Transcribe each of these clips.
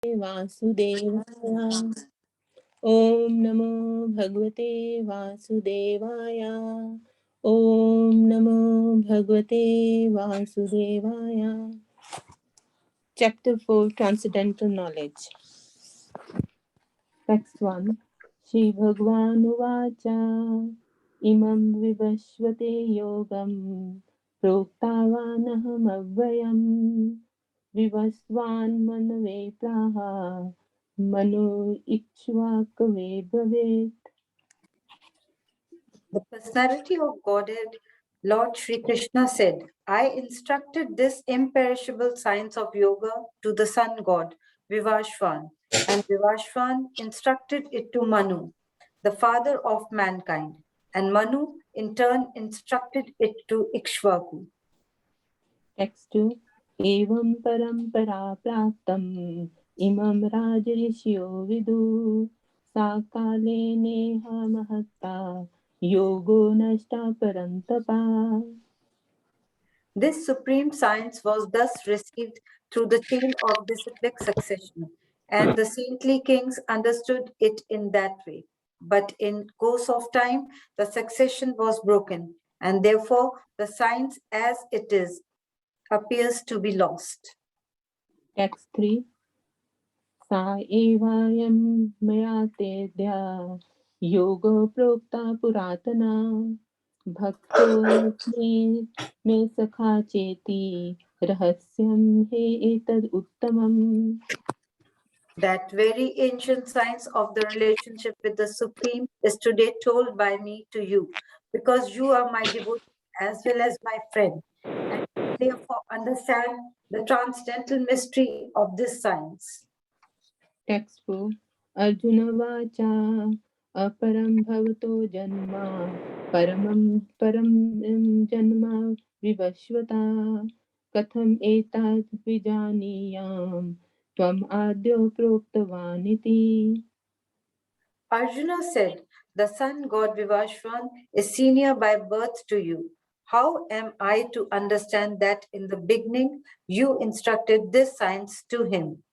वासुदेवाय। ॐ नमो भगवते वासुदेवाय। ॐ नमो भगवते वासुदेवाय। Chapter 4, Transcendental Knowledge. Text 1. Shri Bhagwan Uvacha Imam Vivashvate Yogam Proktavanaham Avyayam Vivasvan Manave Praha Manu Ikshvakave Bhavet. The personality of Godhead, Lord Sri Krishna said, I instructed this imperishable science of yoga to the sun god, Vivashvan, and Vivashvan instructed it to Manu, the father of mankind, and Manu in turn instructed it to Ikshvaku. Text 2. Evam parampara praptam imam rajrishyo vidu sakale neha mahatta yogo nashta parantapa. This supreme science was thus received through the chain of disciplic succession, and the saintly kings understood it in that way. But in course of time, the succession was broken, and therefore the science as it is appears to be lost. Text 3. Sa evayam mayatedya yoga prokta puratana bhakto me sakha cheti rahasyam he etad uttamam. That very ancient science of the relationship with the Supreme is today told by me to you, because you are my devotee as well as my friend, and therefore understand the transcendental mystery of this science. Text 4. Arjuna vacha aparam bhavato janma param janma vivashvata katham etad vijaniyam tvam adyo proktavaniti. Arjuna said, the sun god Vivashvan is senior by birth to you. How am I to understand that in the beginning you instructed this science to him?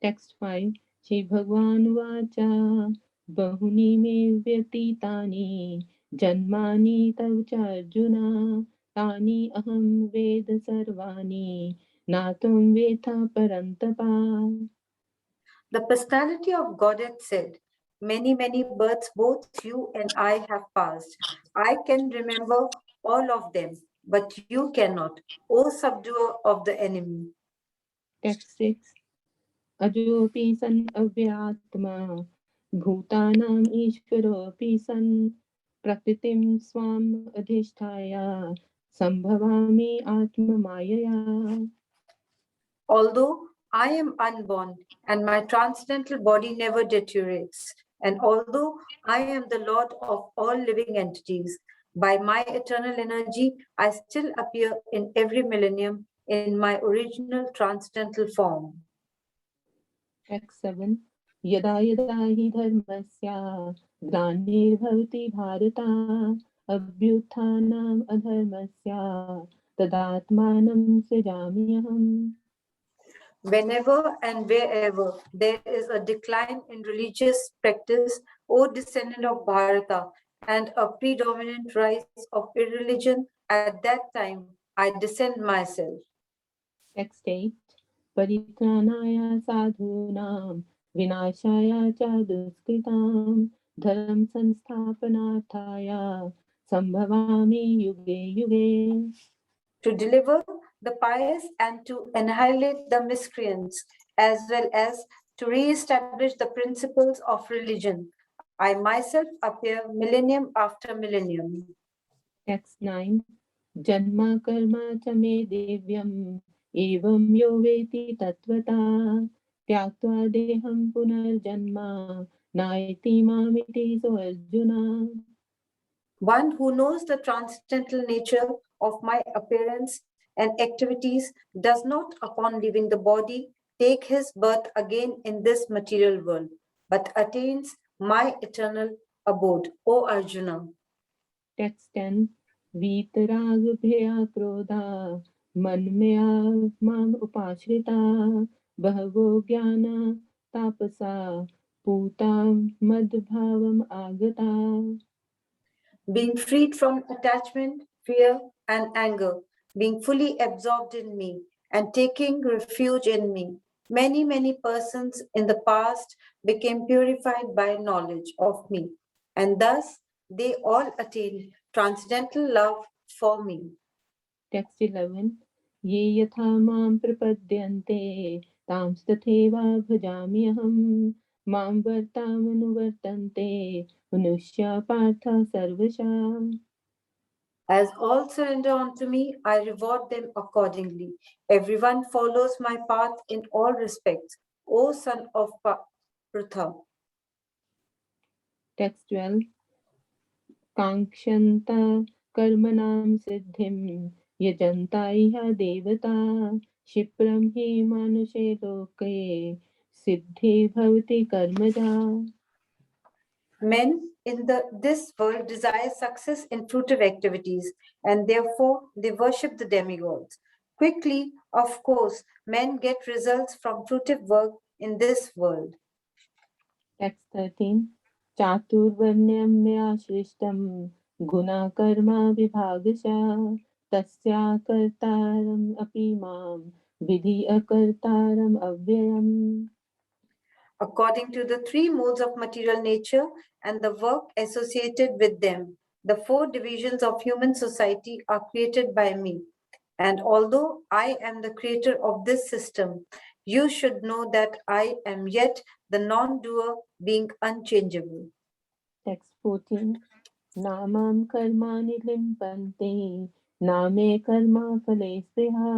Text 5. Shri Bhagwan vacha bahuni me vyatitani janmani tav cha arjuna tani aham ved sarvani natum vetha parantapa. The personality of Godhead said, many, many births both you and I have passed. I can remember all of them, but you cannot, O subduer of the enemy. Text 6. Ajopi san avyatma bhutanam ishvaropi san prakritim swam adhisthaya sambhavami atma mayaya. Although I am unborn and my transcendental body never deteriorates, and although I am the Lord of all living entities, by my eternal energy, I still appear in every millennium in my original transcendental form. Text 7. Yada yada hi dharmasya glanirbhavati bharata abhyuthanam adharmasya tadatmanam srijamyaham. Whenever and wherever there is a decline in religious practice, O descendant of Bharata, and a predominant rise of irreligion, at that time I descend myself. Text 8. Paritranaya sadhunam vinashaya cha duskritam dharam sansthapanarthaya sambhavami yuge yuge. To deliver the pious and to annihilate the miscreants, as well as to re-establish the principles of religion, I myself appear millennium after millennium. Text 9. Janma karma cha me divyam evam yo veti tatvata tyaktva deham punarjanma naiti mamiti so Arjuna. One who knows the transcendental nature of my appearance and activities does not, upon leaving the body, take his birth again in this material world, but attains my eternal abode, O Arjuna. Text 10. Vitarag bhaya krodha man mea mam upashrita बहवो ज्ञाना तापसा पूता मद्भावम् आगता. Being freed from attachment, fear, and anger, being fully absorbed in me, and taking refuge in me. Many persons in the past became purified by knowledge of me, and thus they all attained transcendental love for me. Text 11. ये यथा मां प्रपद्यन्ते तांस्तथैव भजाम्यहम् मां वर्तामनुवर्तन्ते मनुष्या पार्थ सर्वशः. As all surrender unto me, I reward them accordingly. Everyone follows my path in all respects, O son of Pritha. Text 12. काङ्क्षन्ता कर्मणां सिद्धिं यजन्ता इह देवता क्षिप्रं हि मानुषे लोके सिद्धि भवति कर्मजा. Men in this world desire success in fruitive activities, and therefore they worship the demigods. Quickly, of course, men get results from fruitive work in this world. Text 13. चातुर्वर्ण्यं मया सृष्टं गुणाकर्मा विभागशः तस्या कर्तारम् अपि मां विधि अकर्तारम् अव्ययम्. According to the three modes of material nature and the work associated with them, the four divisions of human society are created by me. And although I am the creator of this system, you should know that I am yet the non-doer, being unchangeable. Text 14. नामां कर्माणि लिम्पन्ते नामे कर्मफले स्पृहा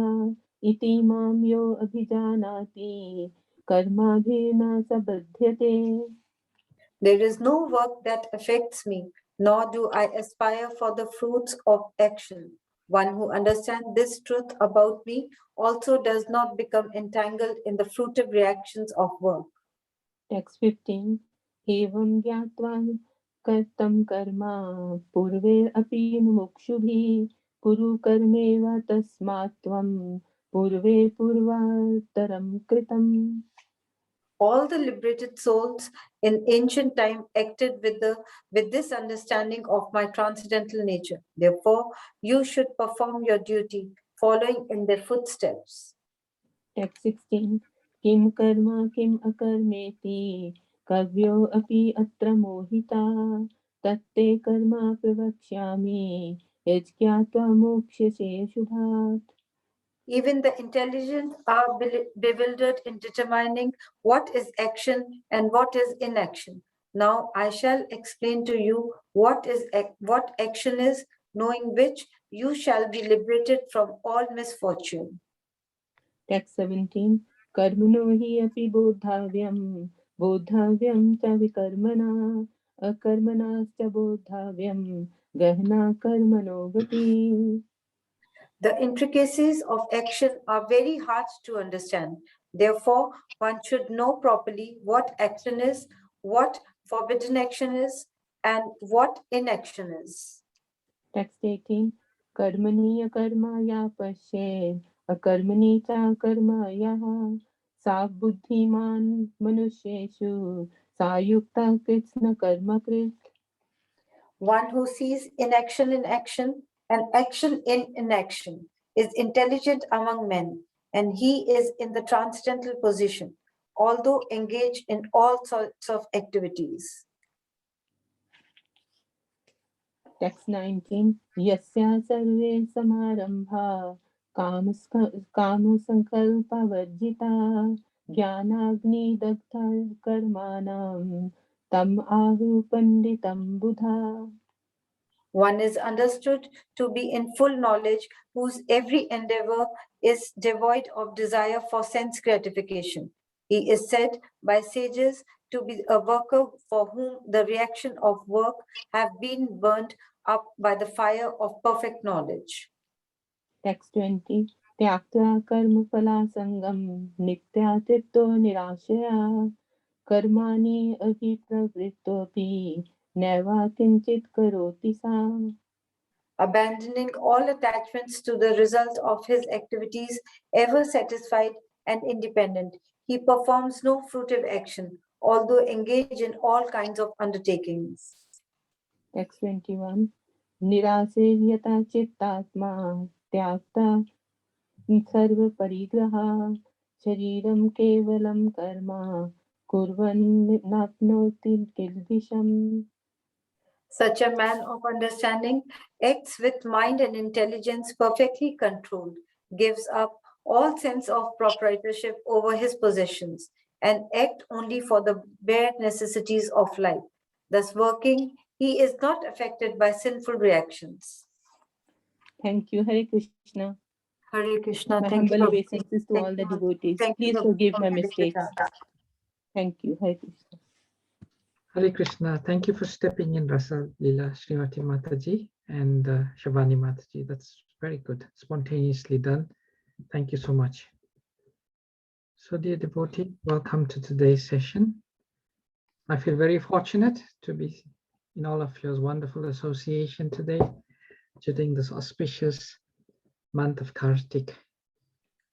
इति मां यो अभिजानाति कर्माभिर्न स बध्यते. There is no work that affects me, nor do I aspire for the fruits of action. One who understands this truth about me also does not become entangled in the fruitive reactions of work. Text 15. एवं ज्ञात्वा कर्तं कर्म पूर्वे अपि मुमुक्षुभिः कुरु कर्मेव तस्मात् त्वं पूर्वे पूर्वात्तरं कृतम्. All the liberated souls in ancient time acted with this understanding of my transcendental nature. Therefore, you should perform your duty, following in their footsteps. Text 16. किं कर्म किम् अकर्मेति कव्यो अपि अत्र मोहिता तत्ते कर्म प्रवक्ष्यामि यज्ञात्वा मोक्ष्यसे शुभात्. Even the intelligent are bewildered in determining what is action and what is inaction. Now I shall explain to you what action is, knowing which you shall be liberated from all misfortune. Text 17. कर्मणो हि अपि बोद्धाव्यं च विकर्मणा अकर्मणाश्च बोद्धाव्यं गहना कर्मणो गतिः. The intricacies of action are very hard to understand. Therefore, one should know properly what action is, what forbidden action is, and what inaction is. Text 18. कर्मणि अकर्मया पश्येत् अकर्मणि च कर्म यः सा बुद्धिमान् मनुष्येषु सा युक्ता कृत्स्न कर्मकृत्. One who sees inaction in action and action in inaction is intelligent among men, and he is in the transcendental position, although engaged in all sorts of activities. Text 19. यस्या सर्वे समारंभा कामसंकल्पवर्जिता ज्ञानाग्निदग्धा कर्माणां तम आहु पंडितं बुधा. One is understood to be in full knowledge, whose every endeavor is devoid of desire for sense gratification. He is said by sages to be a worker for whom the reaction of work have been burnt up by the fire of perfect knowledge. Text 20. त्याक्त्वा कर्मफलासंगं नित्या तृप्तो निराशया कर्माणि अभिप्रवृत्तोऽपि नैवा किञ्चित् करोति सा. Abandoning all attachments to the result of his activities, ever satisfied and independent, He performs no fruitive action, although engaged in all kinds of undertakings. Text 21. Nirase yata chittatma tyakta sarva parigraha shariram kevalam karma kurvan napnoti kilvisham. Such a man of understanding acts with mind and intelligence perfectly controlled, gives up all sense of proprietorship over his possessions, and act only for the bare necessities of life. Thus working, he is not affected by sinful reactions. Thank you. Hare Krishna. Hare Krishna. My Thank you, humble Prabhu. obeisances to Thank all the you. devotees. Thank you, Please Prabhu, forgive for my giving the mistakes. chant. Thank you. Hare Krishna. Hare Krishna. Thank you for stepping in, Rasa Leela, Srimati Mataji and Shabani Mataji. That's very good. Spontaneously done. Thank you so much. So, dear devotee, welcome to today's session. I feel very fortunate to be in all of your wonderful association today during this auspicious month of Kartik.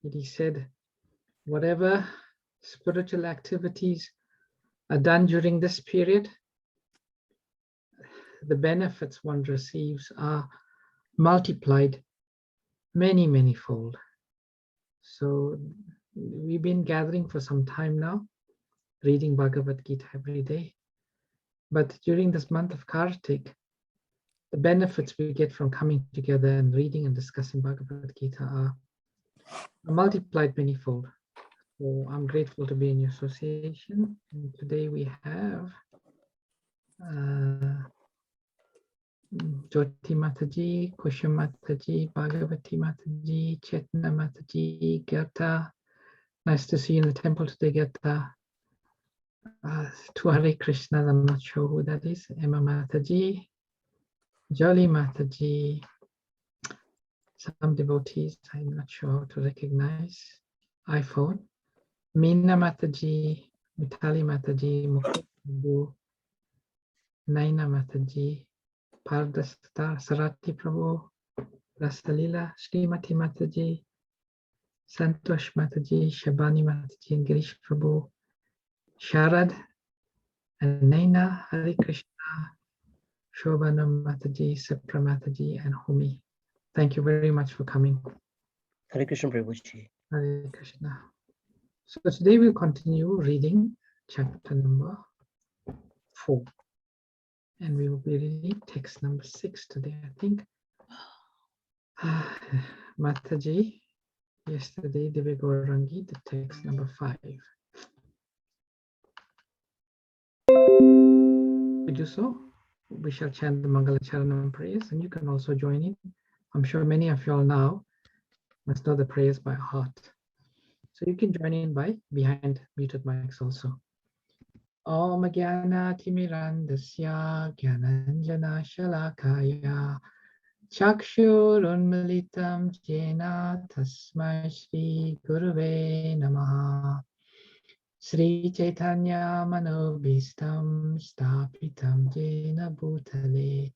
It is said, whatever spiritual activities are done during this period, the benefits one receives are multiplied many fold. So we've been gathering for some time now, reading Bhagavad Gita every day. But during this month of Kartik, the benefits we get from coming together and reading and discussing Bhagavad Gita are multiplied manyfold. So I'm grateful to be in your association. And today we have Jyoti Mataji, Kusha Mataji, Bhagavati Mataji, Chetna Mataji, Gerta. Nice to see you in the temple today, Gerta. To Hare Krishna, I'm not sure who that is. Emma Mataji, Jolly Mataji. Some devotees I'm not sure how to recognize. iPhone. Meena Mataji, Mitali Mataji, Mukherjee, Naina Mataji, Pardasta, Sarati Prabhu, Rasalila, Srimati Mataji, Santosh Mataji, Shabani Mataji, and Girish Prabhu, Sharad, and Naina, Hare Krishna, Shobhana Mataji, Sapra Mataji, and Humi. Thank you very much for coming. Hare Krishna Prabhuji. Hare Krishna. So today we'll continue reading chapter number 4. And we will be reading text number 6 today, I think. Mataji, yesterday Devi Gaurangi, the text number 5. We do so. We shall chant the Mangala Charanam prayers, and you can also join in. I'm sure many of you all now must know the prayers by heart. So you can join in by behind muted mics also. Om Jnana Timirandasya Jnananjana Shalakaya Chakshurunmilitam Jena Tasmai Shri Gurave Namaha Sri Chaitanya Manobhistam Stapitam Jena Bhutale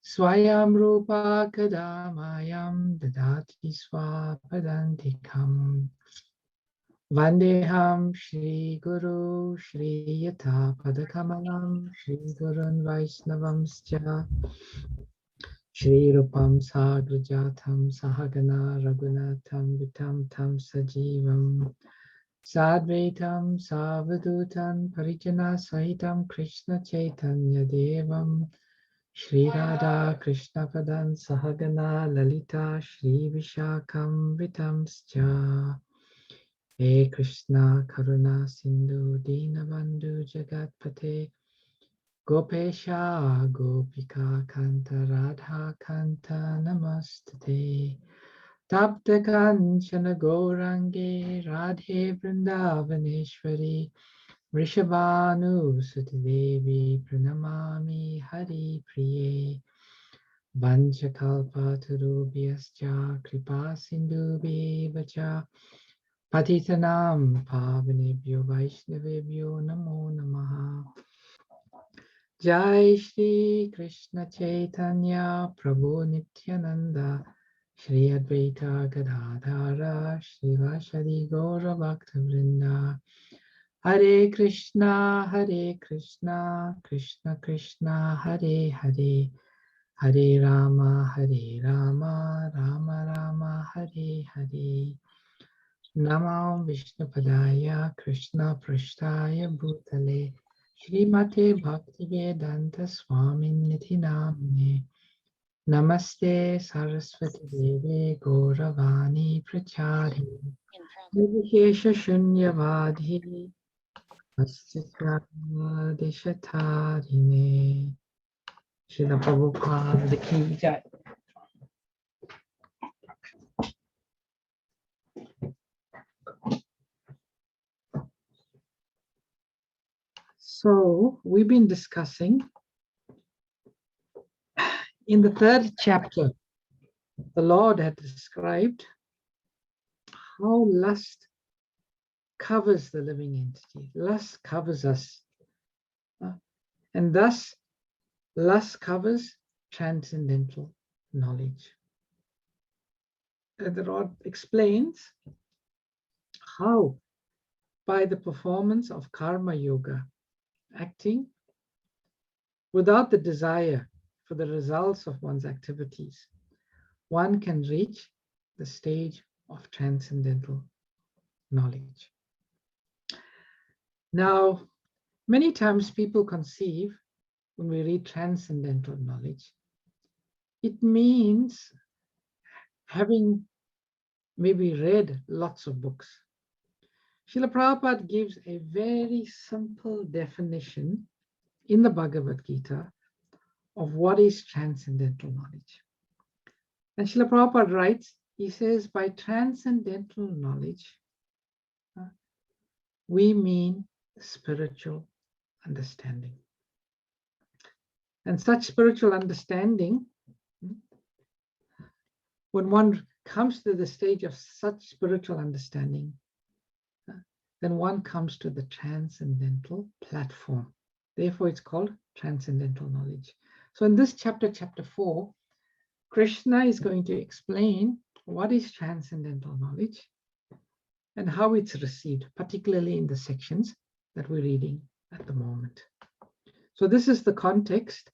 Swayam Rupa Kadamayam Dadati Swapadantikam Vandeham Shri Guru Shri Yata Padakamalam Shri Gurun Vaisnavamscha Shri Rupam Sagrajatam Sahagana Raghunatam Vitam Tam Sajivam Sadvaitam Savadutam Parijana Sahitam Krishna Chaitanya Devam Shri Radha Krishna Padan Sahagana Lalita Shri Vishakam Vitamscha He Krishna Karuna Sindhu Dinabandhu Jagatpate Gopesha Gopika Kanta Radha Kanta Namastate Tapta Kanchana Gourange Radhe Vrindavaneshwari Vrishabhanu Sutidevi Pranamami Hari Priye Vanchakalpa Tarubhyascha Kripa Sindhu Vacha Patitanam Pavanebhyo Vaishnavebhyo Namo Namaha Jai Shri Krishna Chaitanya Prabhu Nityananda Shri Advaita Gadadhara Shivashadi Gaura Bhakta Vrinda. Hare Krishna, Krishna Krishna, Hare Hare, Hare Rama, Rama Rama, Hare Hare. Namo Vishnupadaya Krishna Prashtaya Bhutale Shrimate Bhaktivedanta Swaminiti Namne. Namaste Saraswati Deve Gauravani Prachari Nirvishesha Shunyavadhi Astasyamadishatarine. Srila Prabhupada Ki Jai. So we've been discussing in the third chapter, the Lord had described how lust covers the living entity. Lust covers us. And thus, lust covers transcendental knowledge. And the Lord explains how, by the performance of karma yoga, acting without the desire for the results of one's activities, one can reach the stage of transcendental knowledge. Now, many times people conceive, when we read transcendental knowledge, it means having maybe read lots of books. Srila Prabhupada gives a very simple definition in the Bhagavad Gita of what is transcendental knowledge. And Srila Prabhupada writes, he says, by transcendental knowledge, we mean spiritual understanding. And such spiritual understanding, when one comes to the stage of such spiritual understanding, then one comes to the transcendental platform. Therefore, it's called transcendental knowledge. So in this chapter, chapter 4, Krishna is going to explain what is transcendental knowledge and how it's received, particularly in the sections that we're reading at the moment. So this is the context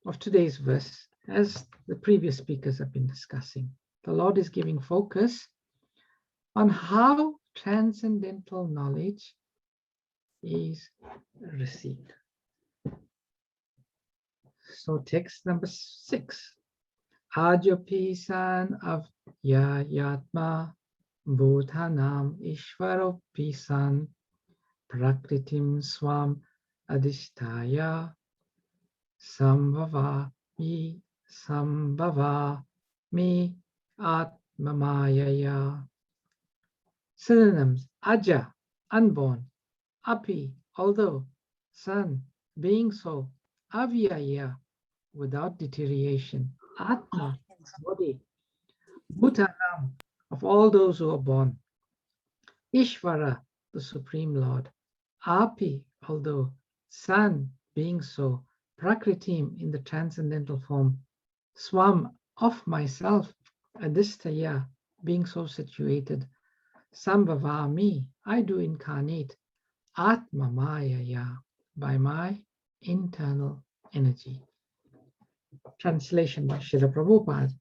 of today's verse, as the previous speakers have been discussing. The Lord is giving focus on how transcendental knowledge is received. So text number 6. Ajopisan of Yatma Bhutanam Ishvaropisan Prakritim Swam Adhishtaya Sambhava Mi Atmamayaya. Synonyms: Aja, unborn; Api, although; San, being so; Avyaya, without deterioration; Atma, body; Bhutanam, of all those who are born; Ishvara, the Supreme Lord; Api, although; San, being so; Prakritim, in the transcendental form; Swam, of myself; Adhisthaya, being so situated; Sambhavami, I do incarnate; Atma Mayaya, by my internal energy. Translation by Srila Prabhupada.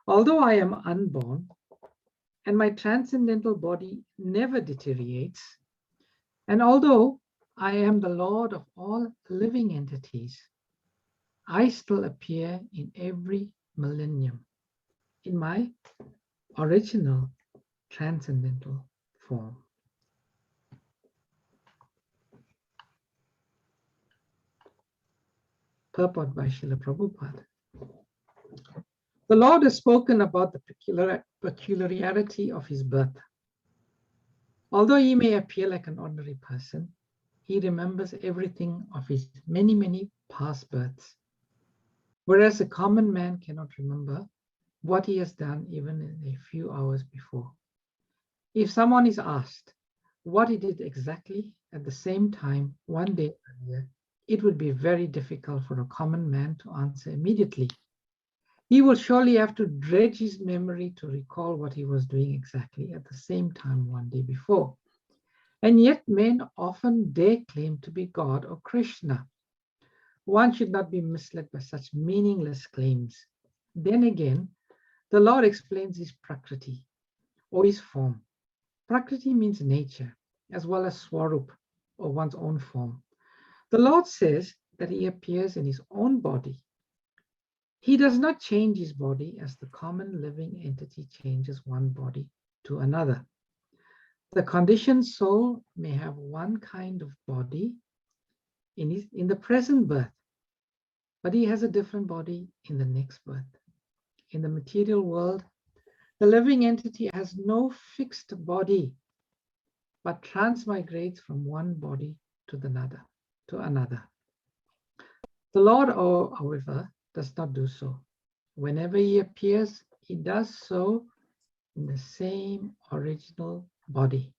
Although I am unborn and my transcendental body never deteriorates, and although I am the Lord of all living entities, I still appear in every millennium in my original transcendental form. Purport by Srila Prabhupada. The Lord has spoken about the peculiarity of his birth. Although he may appear like an ordinary person, he remembers everything of his many, many past births. Whereas a common man cannot remember what he has done even in a few hours before. If someone is asked what he did exactly at the same time one day earlier, it would be very difficult for a common man to answer immediately. He will surely have to dredge his memory to recall what he was doing exactly at the same time one day before. And yet men often dare claim to be God or Krishna. One should not be misled by such meaningless claims. Then again, the Lord explains his prakriti, or his form. Prakriti means nature, as well as swarup, or one's own form. The Lord says that he appears in his own body. He does not change his body as the common living entity changes one body to another. The conditioned soul may have one kind of body in the present birth, but he has a different body in the next birth. In the material world, the living entity has no fixed body, but transmigrates from one body to another. The Lord, however, does not do so. Whenever he appears, he does so in the same original body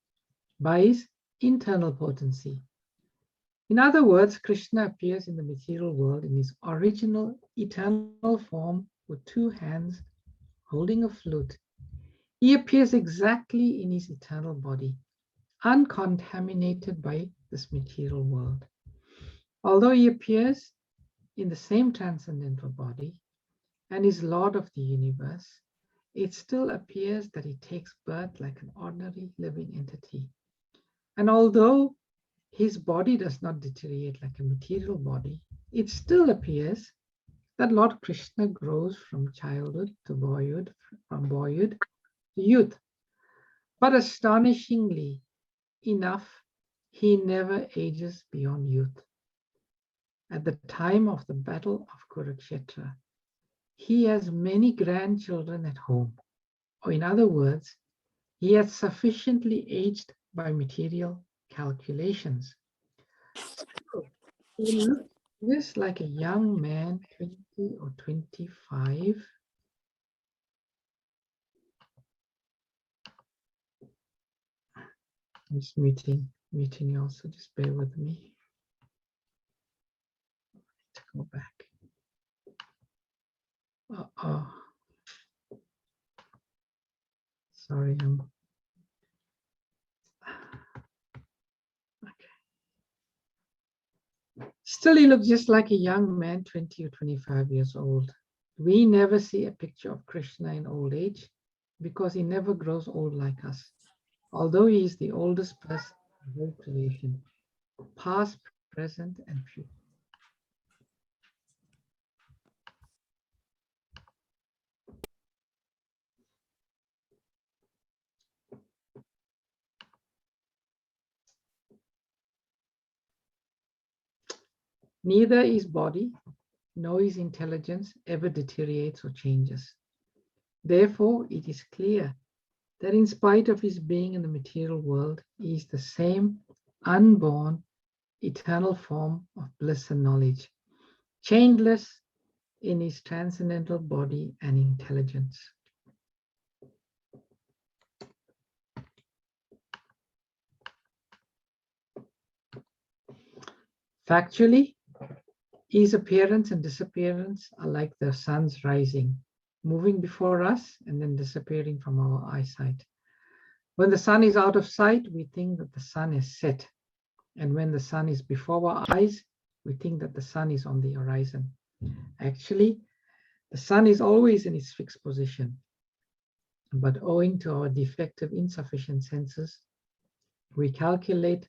by his internal potency. In other words, Krishna appears in the material world in his original eternal form with two hands holding a flute. He appears exactly in his eternal body, uncontaminated by this material world. Although he appears in the same transcendental body and is Lord of the universe, it still appears that he takes birth like an ordinary living entity. And although his body does not deteriorate like a material body, it still appears that Lord Krishna grows from childhood to boyhood, from boyhood to youth. But astonishingly enough, he never ages beyond youth. At the time of the battle of Kurukshetra, he has many grandchildren at home, or in other words, he has sufficiently aged by material calculations. He looks just like a young man, 20 or 25. This meeting also, just bear with me. To go back. Sorry, okay. Still, he looks just like a young man, 20 or 25 years old. We never see a picture of Krishna in old age because he never grows old like us. Although he is the oldest person in the whole creation, past, present, and future. Neither his body nor his intelligence ever deteriorates or changes. Therefore, it is clear that in spite of his being in the material world, he is the same unborn, eternal form of bliss and knowledge, changeless in his transcendental body and intelligence. Factually, his appearance and disappearance are like the sun's rising, moving before us and then disappearing from our eyesight. When the sun is out of sight, we think that the sun is set. And when the sun is before our eyes, we think that the sun is on the horizon. Actually, the sun is always in its fixed position. But owing to our defective, insufficient senses, we calculate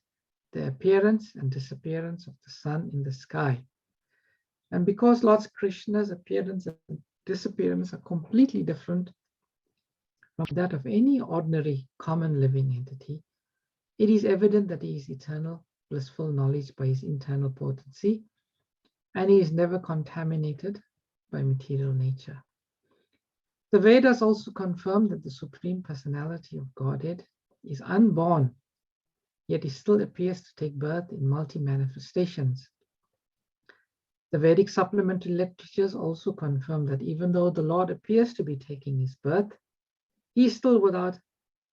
the appearance and disappearance of the sun in the sky. And because Lord Krishna's appearance and disappearance are completely different from that of any ordinary common living entity, it is evident that he is eternal, blissful knowledge by his internal potency, and he is never contaminated by material nature. The Vedas also confirm that the Supreme Personality of Godhead is unborn, yet he still appears to take birth in multi-manifestations. The Vedic supplementary literatures also confirm that even though the Lord appears to be taking his birth, he is still without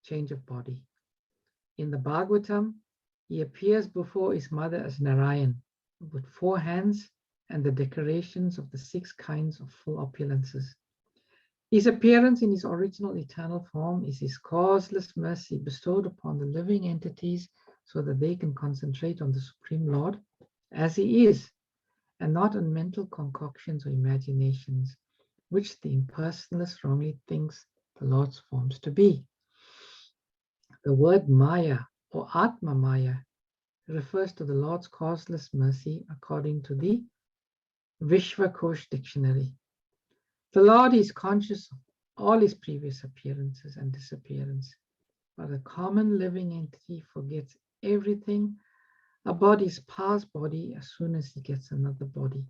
change of body. In the Bhagavatam, he appears before his mother as Narayan, with 4 hands and the decorations of the 6 kinds of full opulences. His appearance in his original eternal form is his causeless mercy bestowed upon the living entities so that they can concentrate on the Supreme Lord as he is, and not on mental concoctions or imaginations, which the impersonalist wrongly thinks the Lord's forms to be. The word Maya or Atma Maya refers to the Lord's causeless mercy according to the Vishvakosh dictionary. The Lord is conscious of all his previous appearances and disappearance, but a common living entity forgets everything about his past body as soon as he gets another body.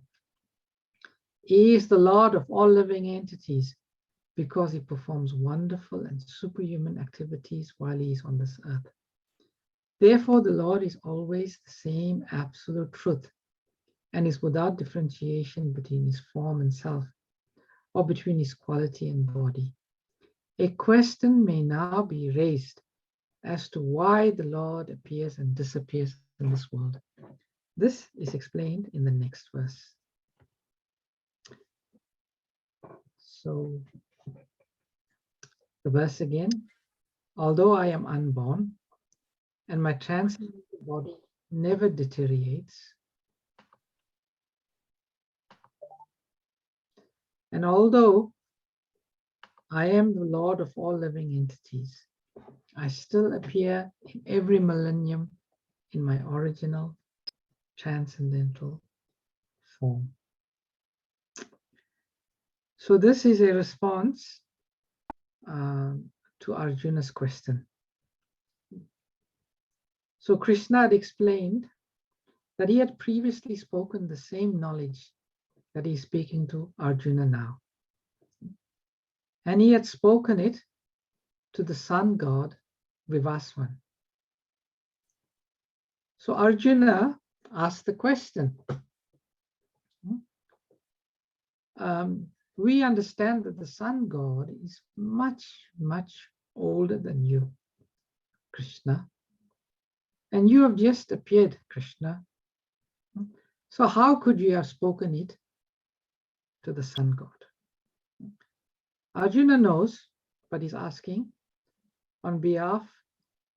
He is the Lord of all living entities because he performs wonderful and superhuman activities while he is on this earth. Therefore, the Lord is always the same absolute truth and is without differentiation between his form and self, or between his quality and body. A question may now be raised as to why the Lord appears and disappears in this world. This is explained in the next verse. So, the verse again, although I am unborn and my transcendental body never deteriorates, and although I am the Lord of all living entities, I still appear in every millennium in my original transcendental form. So this is a response to Arjuna's question. So Krishna had explained that he had previously spoken the same knowledge that he's speaking to Arjuna now. And he had spoken it to the sun god Vivaswan. So Arjuna asked the question. We understand that the sun god is much, much older than you, Krishna. And you have just appeared, Krishna. So how could you have spoken it to the sun god? Arjuna knows, but he's asking on behalf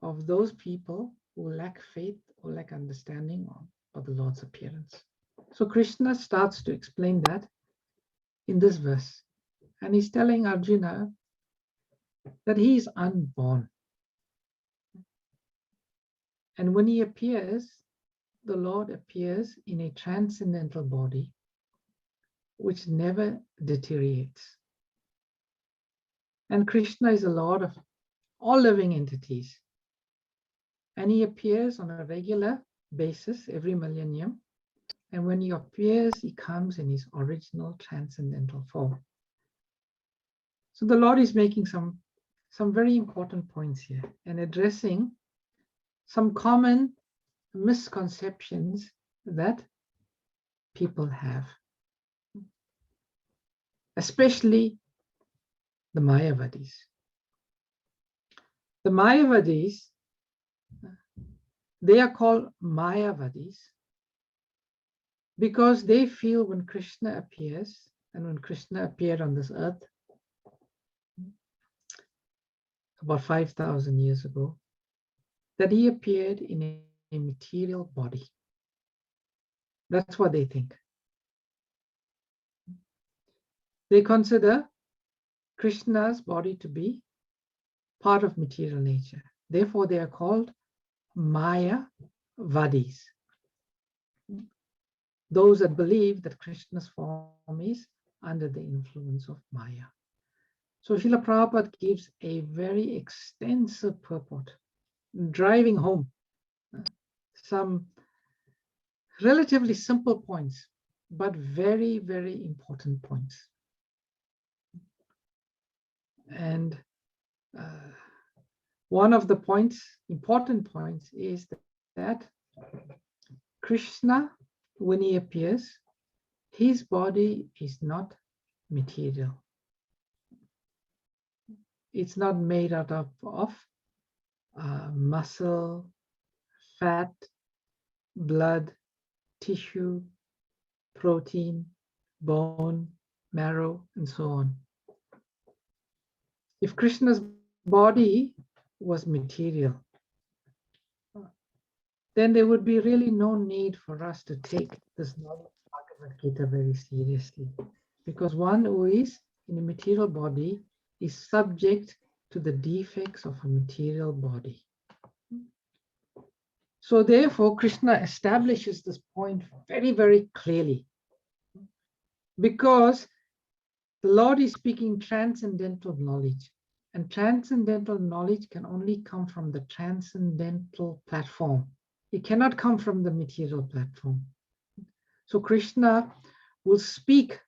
of those people who lack faith or lack understanding of the Lord's appearance. So Krishna starts to explain that in this verse. And he's telling Arjuna that he is unborn. And when he appears, the Lord appears in a transcendental body which never deteriorates. And Krishna is the Lord of all living entities. And he appears on a regular basis every millennium. And when he appears, he comes in his original transcendental form. So the Lord is making some very important points here and addressing some common misconceptions that people have, especially the Mayavadis. The Mayavadis, they are called Mayavadis because they feel when Krishna appears, and when Krishna appeared on this earth about 5,000 years ago, that he appeared in a material body. That's what they think. They consider Krishna's body to be part of material nature. Therefore, they are called Mayavadis. Those that believe that Krishna's form is under the influence of Maya. So Srila Prabhupada gives a very extensive purport, driving home some relatively simple points, but very, very important points. And one of the important points, is that Krishna, when he appears, his body is not material. It's not made out of muscle, fat, blood, tissue, protein, bone, marrow, and so on. if Krishna's body was material, then there would be really no need for us to take this knowledge of Bhagavad Gita very seriously. Because one who is in a material body is subject to the defects of a material body. So therefore, Krishna establishes this point very, very clearly. Because the Lord is speaking transcendental knowledge. And transcendental knowledge can only come from the transcendental platform. It cannot come from the material platform. So Krishna will speak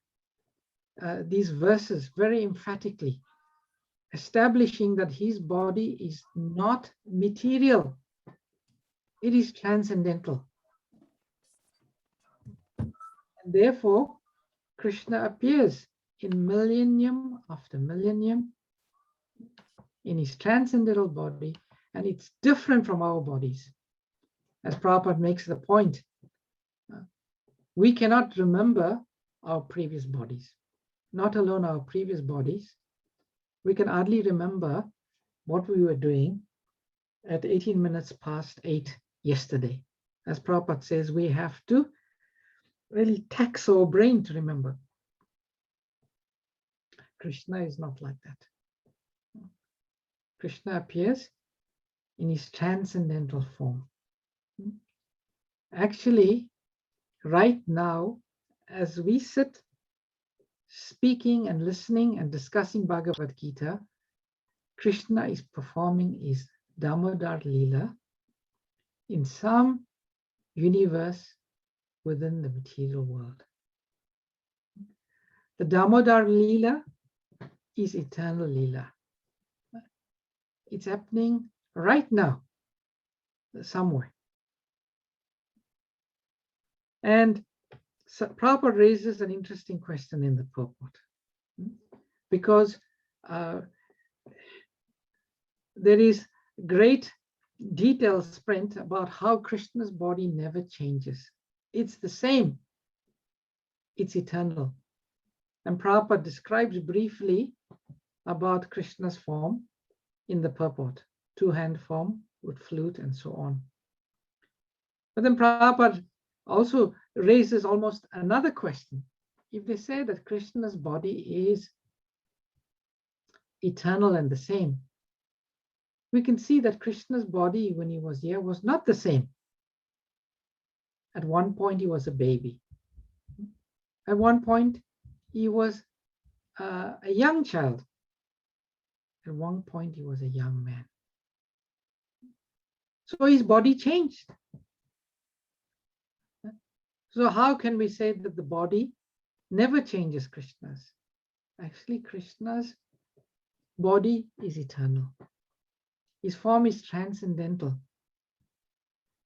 these verses very emphatically, establishing that his body is not material. It is transcendental. And therefore, Krishna appears in millennium after millennium in his transcendental body, and it's different from our bodies. As Prabhupada makes the point, we cannot remember our previous bodies, not alone our previous bodies. We can hardly remember what we were doing at 18 minutes past 8 yesterday. As Prabhupada says, we have to really tax our brain to remember. Krishna is not like that. Krishna appears in his transcendental form. Actually, right now, as we sit speaking and listening and discussing Bhagavad Gita, Krishna is performing his Damodar Leela in some universe within the material world. The Damodar Leela is eternal Leela. It's happening right now, somewhere. And so Prabhupada raises an interesting question in the purport, because there is great detail spent about how Krishna's body never changes. It's the same. It's eternal. And Prabhupada describes briefly about Krishna's form in the purport, two-hand form with flute and so on. But then Prabhupada also raises almost another question. If they say that Krishna's body is eternal and the same, we can see that Krishna's body when he was here was not the same. At one point he was a baby. At one point he was a young child. At one point he was a young man. So his body changed. So how can we say that the body never changes Krishna's? Actually, Krishna's body is eternal. His form is transcendental.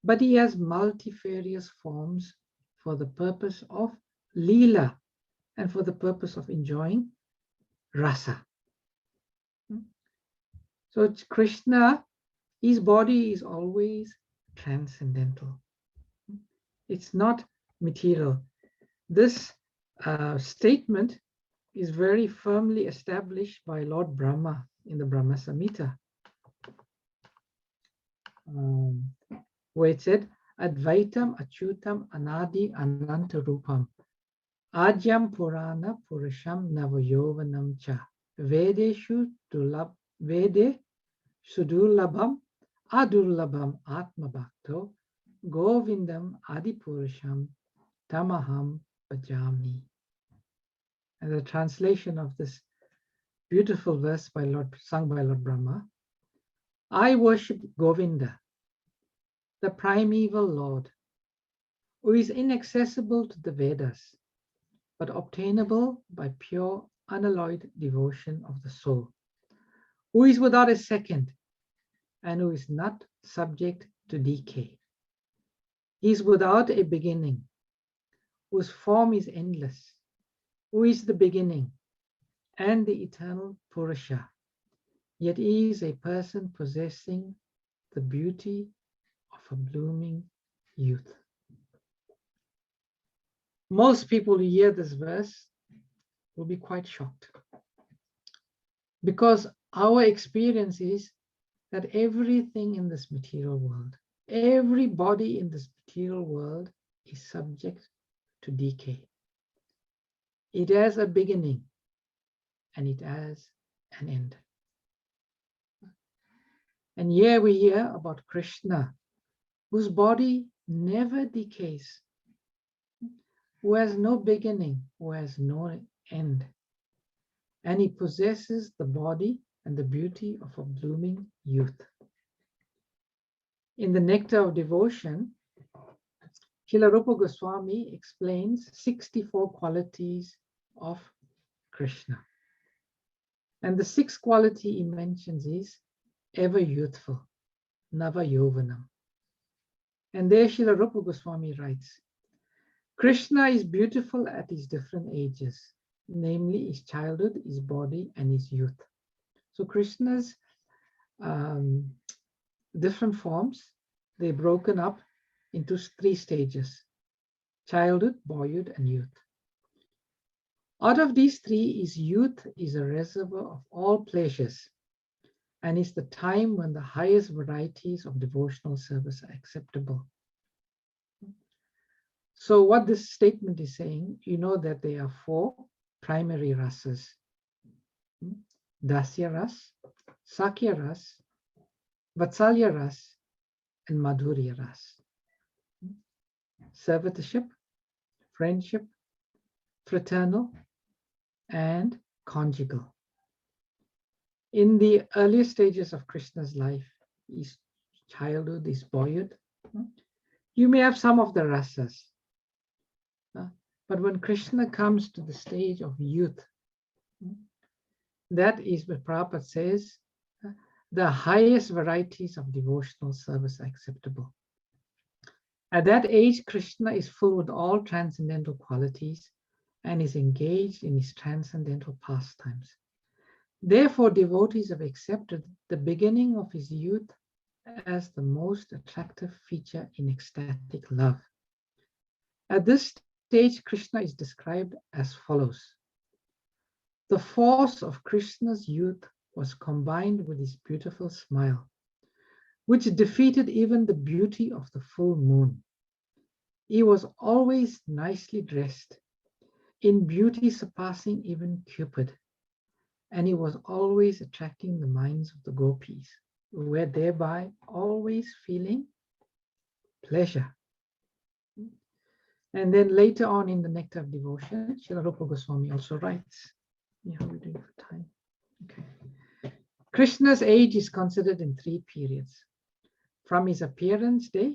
But he has multifarious forms for the purpose of Leela and for the purpose of enjoying rasa. So it's Krishna, his body is always transcendental. It's not material. This statement is very firmly established by Lord Brahma in the Brahma Samhita, where it said, Advaitam Achyutam Anadi Ananta Rupam Adyam Purana Purusham Navayovanam Cha Vedeshu Dulab Vede Sudurlabham Adurlabham Atma Bhakto Govindam Adipurusham Tamaham Bhajami. And the translation of this beautiful verse sung by Lord Brahma, I worship Govinda, the primeval Lord, who is inaccessible to the Vedas, but obtainable by pure, unalloyed devotion of the soul, who is without a second, and who is not subject to decay. He is without a beginning, whose form is endless, who is the beginning and the eternal Purusha, yet he is a person possessing the beauty of a blooming youth. Most people who hear this verse will be quite shocked, because our experience is that everything in this material world, every body in this material world is subject to decay. It has a beginning and it has an end. And here we hear about Krishna, whose body never decays, who has no beginning, who has no end. And he possesses the body and the beauty of a blooming youth. In the Nectar of Devotion, Srila Rupa Goswami explains 64 qualities of Krishna. And the sixth quality he mentions is ever youthful, Nava Yovanam. And there Srila Rupa Goswami writes, Krishna is beautiful at his different ages, namely his childhood, his body, and his youth. So Krishna's different forms, they're broken up into three stages: childhood, boyhood, and youth. Out of these three, his youth is a reservoir of all pleasures and is the time when the highest varieties of devotional service are acceptable. So what this statement is saying, you know that there are four primary rasas: Dasya ras, Sakya ras, Vatsalya ras, and Madhurya ras. Servitorship, friendship, fraternal, and conjugal. In the earlier stages of Krishna's life, his childhood, his boyhood, you may have some of the rasas. But when Krishna comes to the stage of youth, that is what Prabhupada says, the highest varieties of devotional service are acceptable. At that age, Krishna is full with all transcendental qualities and is engaged in his transcendental pastimes. Therefore, devotees have accepted the beginning of his youth as the most attractive feature in ecstatic love. At this stage, Krishna is described as follows. The force of Krishna's youth was combined with his beautiful smile, which defeated even the beauty of the full moon. He was always nicely dressed, in beauty surpassing even Cupid, and he was always attracting the minds of the gopis, who were thereby always feeling pleasure. And then later on in the Nectar of Devotion, Srila Rupa Goswami also writes, how are we doing for time? Okay. Krishna's age is considered in three periods. From his appearance day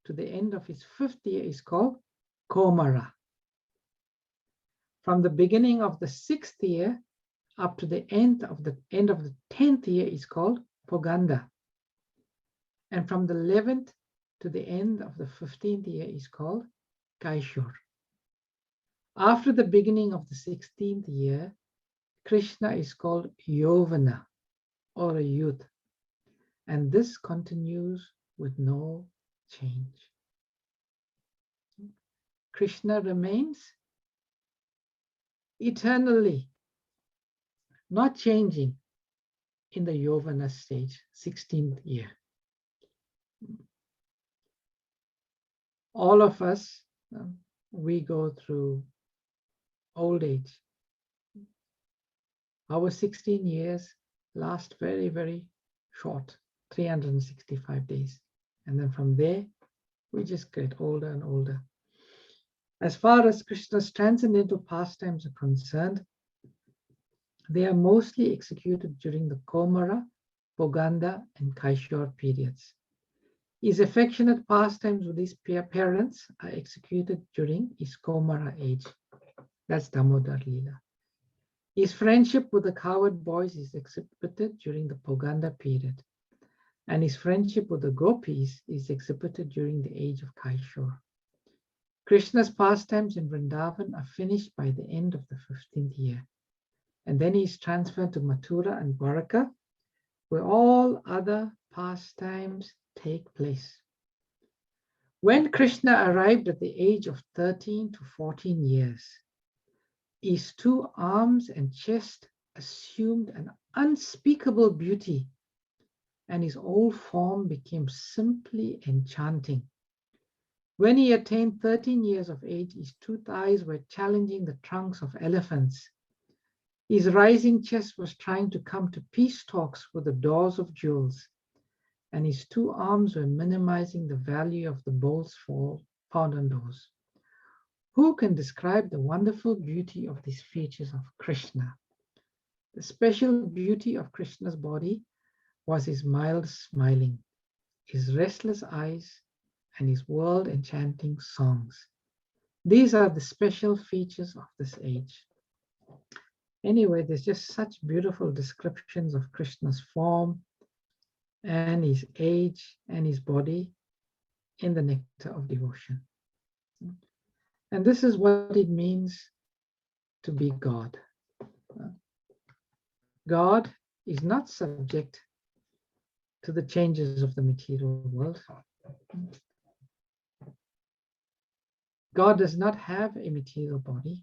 to the end of his 5th year is called Komara. From the beginning of the 6th year up to the end of the 10th year is called Poganda. And from the 11th to the end of the 15th year is called Kaishor. After the beginning of the 16th year, Krishna is called Yovana, or a youth. And this continues with no change. Krishna remains eternally not changing in the Yovana stage, 16th year. All of us, we go through old age. Our 16 years last very, very short, 365 days. And then from there, we just get older and older. As far as Krishna's transcendental pastimes are concerned, they are mostly executed during the Komara, Poganda, and Kaishor periods. His affectionate pastimes with his parents are executed during his Komara age. That's Damodar Leela. His friendship with the cowherd boys is exhibited during the Poganda period, and his friendship with the gopis is exhibited during the age of Kaishor. Krishna's pastimes in Vrindavan are finished by the end of the 15th year, and then he is transferred to Mathura and Dwaraka, where all other pastimes take place. When Krishna arrived at the age of 13 to 14 years, his 2 arms and chest assumed an unspeakable beauty, and his whole form became simply enchanting. When he attained 13 years of age, his two thighs were challenging the trunks of elephants. His rising chest was trying to come to peace talks with the doors of jewels, and his two arms were minimizing the value of the bowls found on doors. Who can describe the wonderful beauty of these features of Krishna? The special beauty of Krishna's body was his mild smiling, his restless eyes, and his world-enchanting songs. These are the special features of this age. Anyway, there's just such beautiful descriptions of Krishna's form and his age and his body in the Nectar of Devotion. And this is what it means to be God. God is not subject to the changes of the material world. God does not have a material body,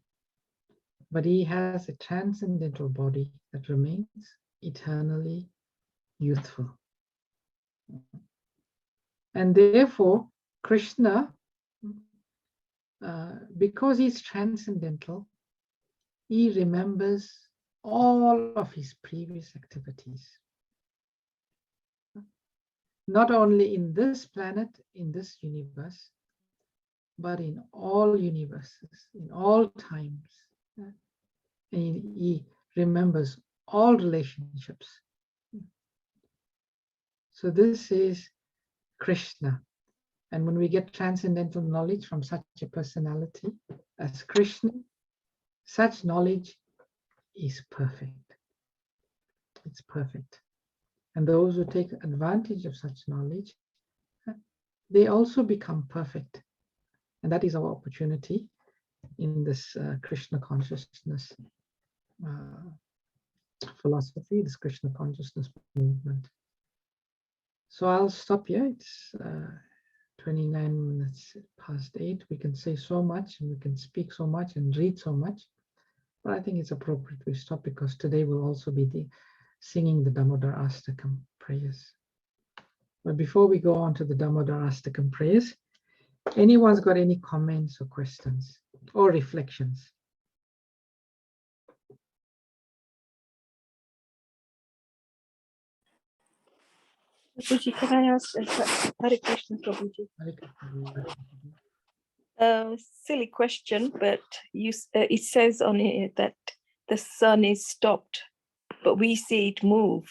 but he has a transcendental body that remains eternally youthful. And therefore, Krishna, because he's transcendental, he remembers all of his previous activities. Not only in this planet, in this universe, but in all universes, in all times. And he remembers all relationships. So this is Krishna. And when we get transcendental knowledge from such a personality as Krishna, such knowledge is perfect. It's perfect. And those who take advantage of such knowledge, they also become perfect. And that is our opportunity in this Krishna consciousness philosophy, this Krishna consciousness movement. So I'll stop here. It's 29 minutes past 8. We can say so much and we can speak so much and read so much. But I think it's appropriate we stop because today we'll also be singing the Damodar Astakam prayers. But before we go on to the Damodar Astakam prayers, anyone's got any comments or questions or reflections? Prabhuji, can I ask Hare Krishna, Prabhuji? Silly question, but it says on here that the sun is stopped, but we see it move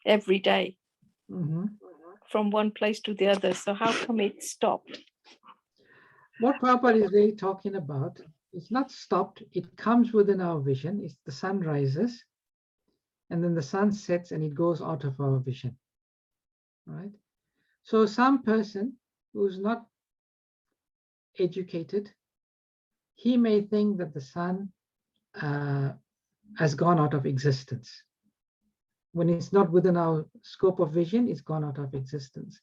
every day from one place to the other. So how come it stopped? What Prabhupada is really talking about, it's not stopped, it comes within our vision. It's the sun rises and then the sun sets and it goes out of our vision, right? So some person who's not educated, he may think that the sun has gone out of existence. When it's not within our scope of vision, it's gone out of existence.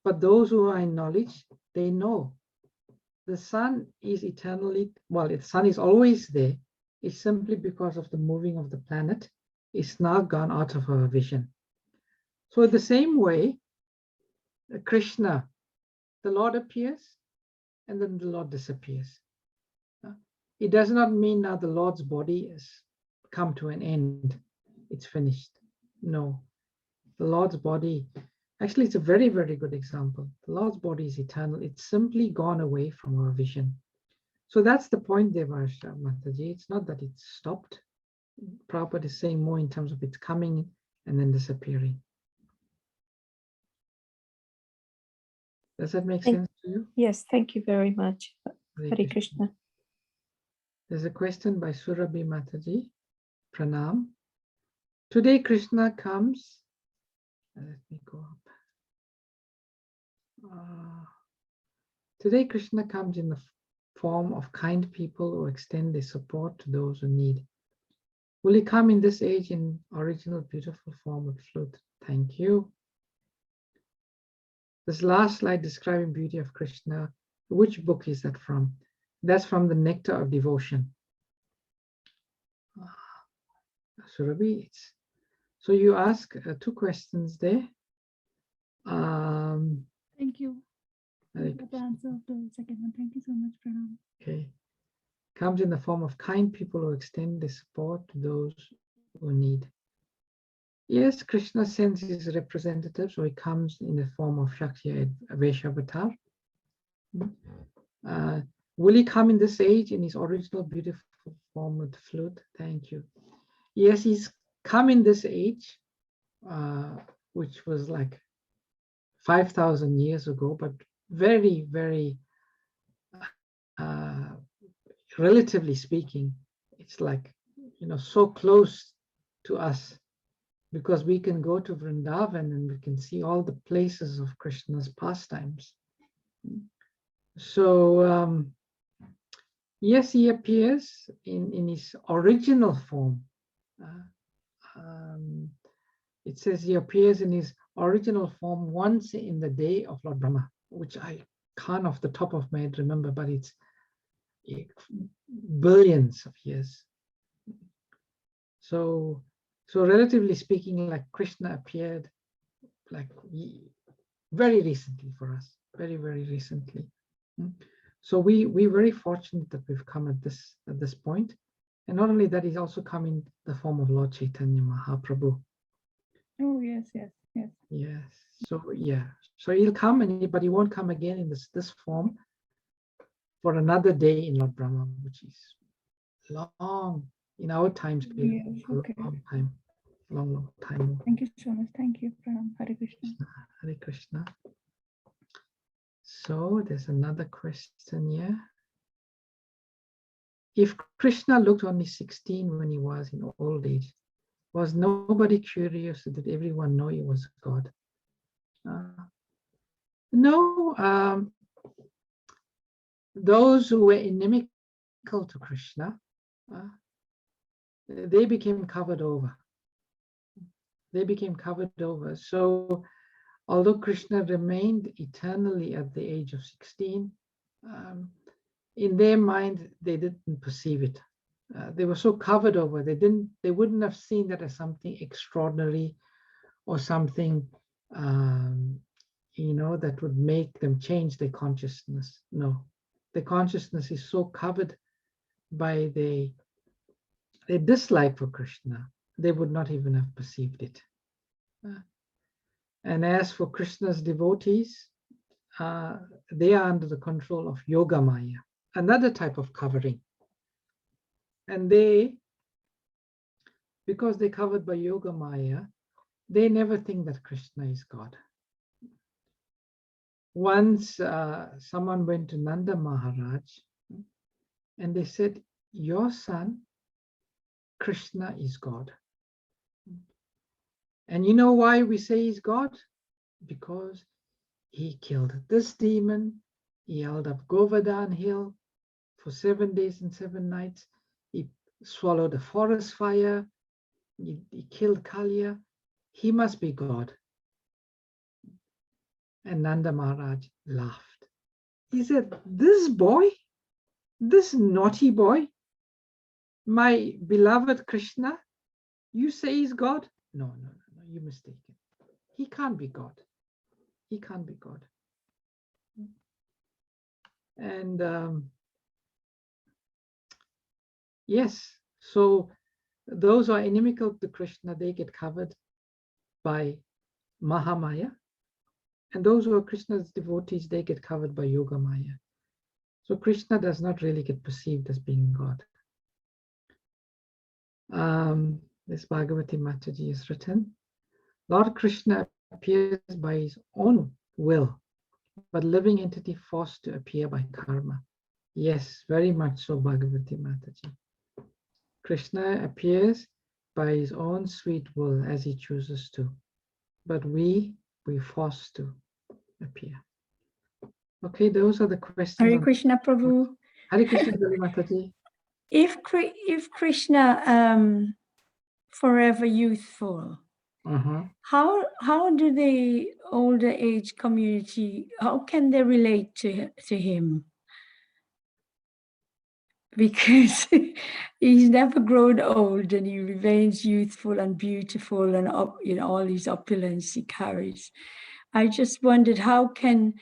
But those who are in knowledge, they know the sun is eternally, well, the sun is always there. It's simply because of the moving of the planet. It's now gone out of our vision. So the same way, Krishna, the Lord appears and then the Lord disappears. It does not mean now the Lord's body has come to an end. It's finished. No, the Lord's body, actually, it's a very, very good example. The Lord's body is eternal. It's simply gone away from our vision. So that's the point, Devasha Mataji. It's not that it's stopped. Prabhupada is saying more in terms of it's coming and then disappearing. Does that make sense to you? Yes, thank you very much. Hare Krishna. There's a question by Surabhi Mataji. Pranam. Today Krishna comes. Let me go up. Today Krishna comes in the form of kind people who extend their support to those who need. Will he come in this age in original beautiful form with flute? Thank you. This last slide describing beauty of Krishna, which book is that from? That's from the Nectar of Devotion. Surabhi. So you ask 2 questions there. Thank you Hare for the answer of the second one. Thank you so much, Pranam. Okay. Comes in the form of kind people who extend their support to those who need. Yes, Krishna sends his representatives, so he comes in the form of Shakti Vesha Avatar. Will he come in this age in his original beautiful form with the flute? Thank you. Yes, he's come in this age, which was like 5,000 years ago, but very, very, relatively speaking, it's like, so close to us, because we can go to Vrindavan and we can see all the places of Krishna's pastimes. So, yes, he appears in his original form. It says he appears in his original form once in the day of Lord Brahma, which I can't off the top of my head remember, but it's billions of years. So relatively speaking, like Krishna appeared like very recently for us, very, very recently. So we're very fortunate that we've come at this point. And not only that, he's also come in the form of Lord Chaitanya Mahaprabhu. Oh, yes. Yes. So yeah. So he'll come, but he won't come again in this form for another day in Lord Brahma, which is long in our times. Yes, okay. Long time. Thank you so much. Thank you, Pranam. Hare Krishna. Hare Krishna. So there's another question here. If Krishna looked only 16 when he was in old age, was nobody curious? Did everyone know he was God? No. Those who were inimical to Krishna, they became covered over. So although Krishna remained eternally at the age of 16, in their mind, they didn't perceive it. They were so covered over, they wouldn't have seen that as something extraordinary or something, that would make them change their consciousness. No, the consciousness is so covered by their dislike for Krishna, they would not even have perceived it. And as for Krishna's devotees, they are under the control of Yoga Maya, another type of covering. And because they're covered by Yoga Maya, they never think that Krishna is God. Once someone went to Nanda Maharaj and they said, your son, Krishna, is God. And you know why we say he's God? Because he killed this demon, he held up Govardhan Hill for 7 days and 7 nights, he swallowed a forest fire, he killed Kalia, he must be God. And Nanda Maharaj laughed. He said, this boy, this naughty boy, my beloved Krishna, you say he's God? No, you're mistaken. He can't be God. He can't be God. And yes, so those who are inimical to Krishna, they get covered by Mahamaya. And those who are Krishna's devotees, they get covered by Yoga Maya. So Krishna does not really get perceived as being God. This Bhagavati Mataji is written, Lord Krishna appears by his own will, but living entity forced to appear by karma. Yes, very much so, Bhagavati Mataji. Krishna appears by his own sweet will as he chooses to, but we're forced to appear. Okay, those are the questions. Hare Krishna, Prabhu. Hare Krishna, Mataji. If Krishna forever youthful, how do the older age community, how can they relate to him? because he's never grown old and he remains youthful and beautiful and all these opulence he carries. I just wondered, how can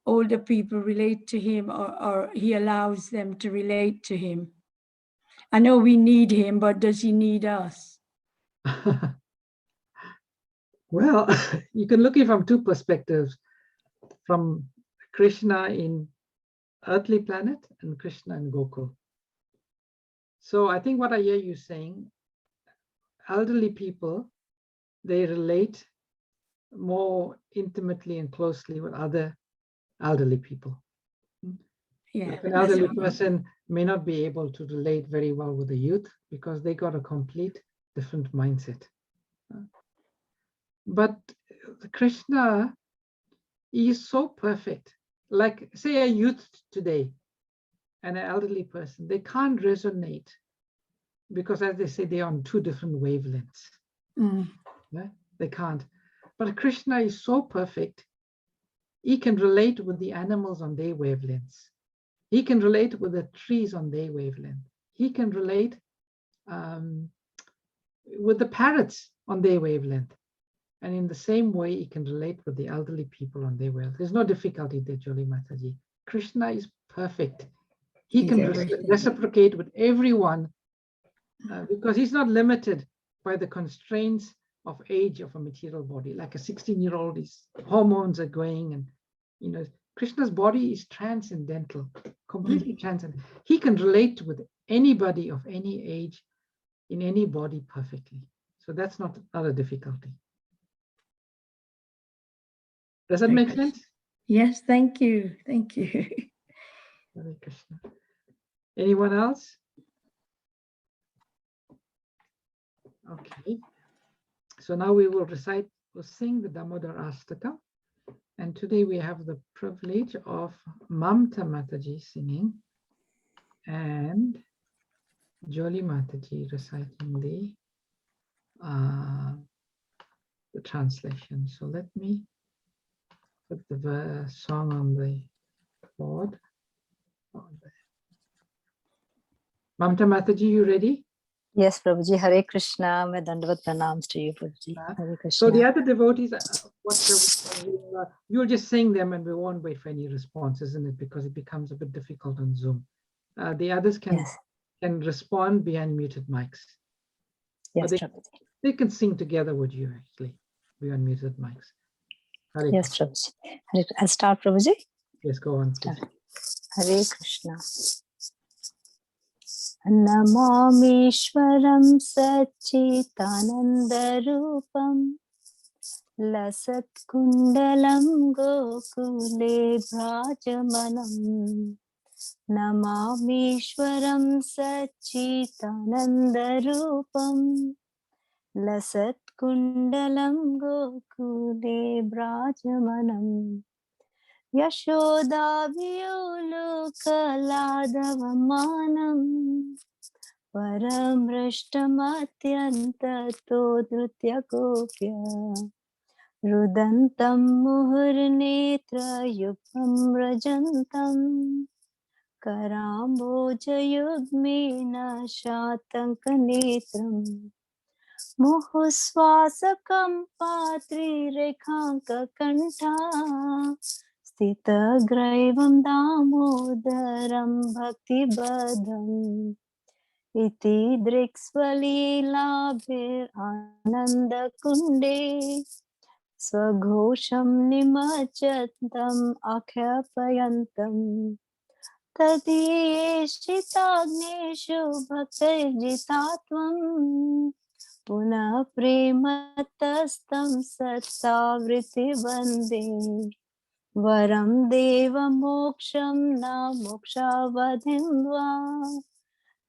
older people relate to him, or he allows them to relate to him? I know we need him, but does he need us? Well, you can look at it from two perspectives, from Krishna in earthly planet and Krishna in Gokul. So I think what I hear you saying, elderly people, they relate more intimately and closely with other elderly people. Yeah, Like an that's elderly what I mean. person may not be able to relate very well with the youth because they got a complete different mindset. But Krishna is so perfect. Like, say, a youth today and an elderly person, they can't resonate because, as they say, they're on two different wavelengths. Yeah? They can't. But Krishna is so perfect. He can relate with the animals on their wavelengths. He can relate with the trees on their wavelength. He can relate with the parrots on their wavelength. And in the same way, he can relate with the elderly people on their wavelength. There's no difficulty there, Joli Mataji. Krishna is perfect. He He's can everything. reciprocate with everyone because he's not limited by the constraints of age of a material body. Like a 16-year-old, his hormones are going, and Krishna's body is transcendental, completely transcendental. He can relate with anybody of any age in any body perfectly. So that's not a difficulty. Does that make sense? Yes, thank you. Thank you. Hare Krishna. Anyone else? Okay. So now we will sing the Damodar Astaka. And today we have the privilege of Mamta Mataji singing and Joli Mataji reciting the translation. So let me put the song on the board. Mamta Mataji, you ready? Yes, Prabhuji. Hare Krishna. My Dandavat pranams to you, Prabhuji. Hare Krishna. So the other devotees, you'll just sing them and we won't wait for any response, isn't it? Because it becomes a bit difficult on Zoom. The others can respond behind muted mics. Yes, Prabhuji. They can sing together with you, actually, behind muted mics. Hare Yes, Krishna. Prabhuji. I'll start, Prabhuji. Yes, go on, please. Hare Krishna. Namamishwaram Satchitanandarupam Lasatkundalam Gokule Bhrajamanam Namamishwaram Satchitanandarupam Lasatkundalam Gokule Bhrajamanam Yashoda Vyulukaladavamanam Paramrishtamatyantato Drutya Gopya Rudantam Muhurnetra Yupam Rajantam Karambojayugmena Shatankanetram Muhuswasakam Patri Rekhanka Kantha Stitagraivam Damodaram Bhakti Badam Iti Driksvalilabhir Ananda Kunde Swagosham Nimachantam Akhyapayantam Tadiyeshitagneshu Bhaktirjitatvam Puna Prematastam Sattavriti Bande Varam Deva Moksham Na Mokshavadhimva